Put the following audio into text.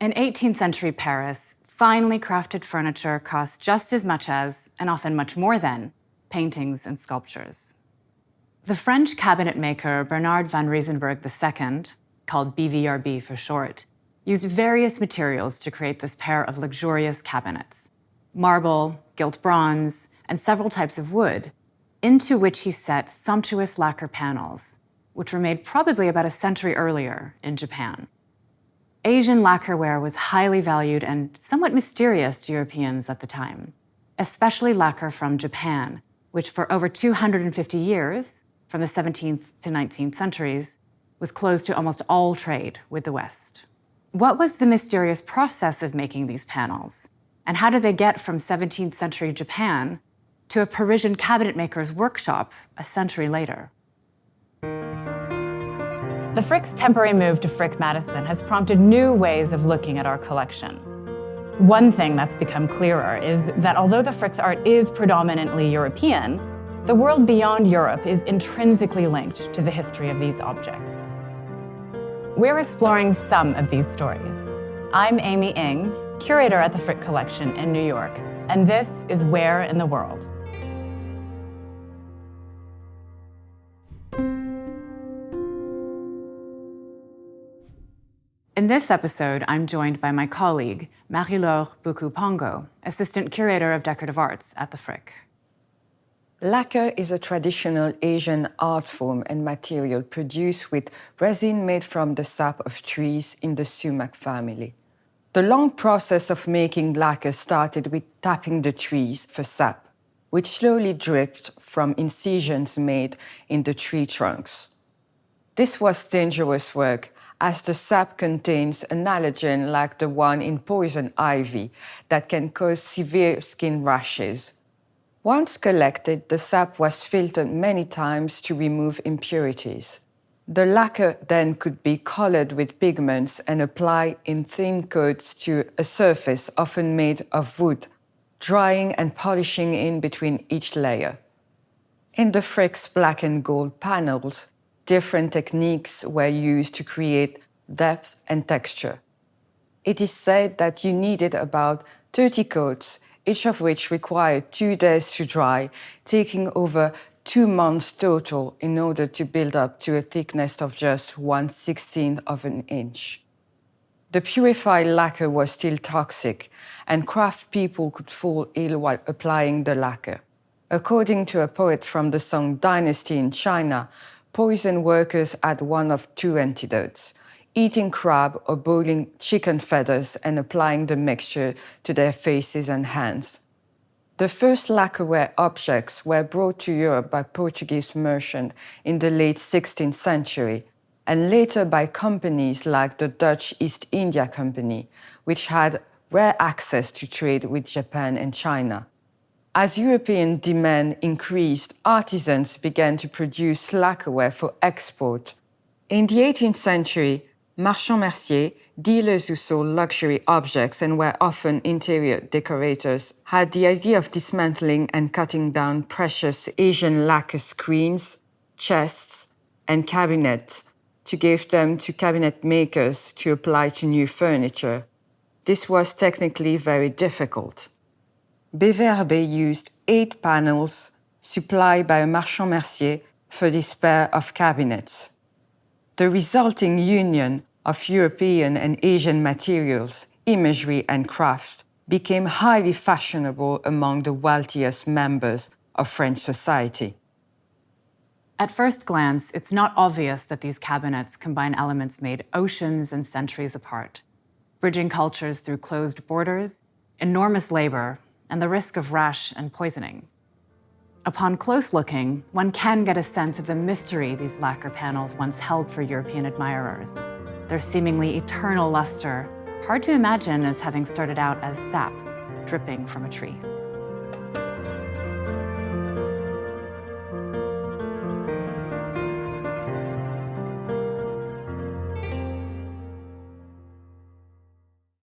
In 18th century Paris, finely crafted furniture cost just as much as, and often much more than, paintings and sculptures. The French cabinet maker Bernard van Riesenberg II, called BVRB for short, used various materials to create this pair of luxurious cabinets: marble, gilt bronze, and several types of wood, into which he set sumptuous lacquer panels, which were made probably about a century earlier in Japan. Asian lacquerware was highly valued and somewhat mysterious to Europeans at the time, especially lacquer from Japan, which for over 250 years, from the 17th to 19th centuries, was closed to almost all trade with the West. What was the mysterious process of making these panels? And how did they get from 17th century Japan to a Parisian cabinet maker's workshop a century later? The Frick's temporary move to Frick Madison has prompted new ways of looking at our collection. One thing that's become clearer is that although the Frick's art is predominantly European, the world beyond Europe is intrinsically linked to the history of these objects. We're exploring some of these stories. I'm Aimee Ng, curator at the Frick Collection in New York, and this is Where in the World. In this episode, I'm joined by my colleague, Marie-Laure Buku Pongo, assistant curator of decorative arts at the Frick. Lacquer is a traditional Asian art form and material produced with resin made from the sap of trees in the sumac family. The long process of making lacquer started with tapping the trees for sap, which slowly dripped from incisions made in the tree trunks. This was dangerous work, as the sap contains an allergen like the one in poison ivy that can cause severe skin rashes. Once collected, the sap was filtered many times to remove impurities. The lacquer then could be colored with pigments and applied in thin coats to a surface often made of wood, drying and polishing in between each layer. In the Frick's black and gold panels, different techniques were used to create depth and texture. It is said that you needed about 30 coats, each of which required 2 days to dry, taking over 2 months total in order to build up to a thickness of just 1/16 of an inch. The purified lacquer was still toxic, and craft people could fall ill while applying the lacquer. According to a poet from the Song Dynasty in China, poison workers had one of 2 antidotes: eating crab or boiling chicken feathers and applying the mixture to their faces and hands. The first lacquerware objects were brought to Europe by Portuguese merchants in the late 16th century, and later by companies like the Dutch East India Company, which had rare access to trade with Japan and China. As European demand increased, artisans began to produce lacquerware for export. In the 18th century, marchands merciers, dealers who sold luxury objects and were often interior decorators, had the idea of dismantling and cutting down precious Asian lacquer screens, chests, and cabinets to give them to cabinet makers to apply to new furniture. This was technically very difficult. BVRB used 8 panels supplied by a marchand mercier for this pair of cabinets. The resulting union of European and Asian materials, imagery, and craft became highly fashionable among the wealthiest members of French society. At first glance, it's not obvious that these cabinets combine elements made oceans and centuries apart, bridging cultures through closed borders, enormous labor, and the risk of rash and poisoning. Upon close looking, one can get a sense of the mystery these lacquer panels once held for European admirers. Their seemingly eternal luster, hard to imagine as having started out as sap dripping from a tree.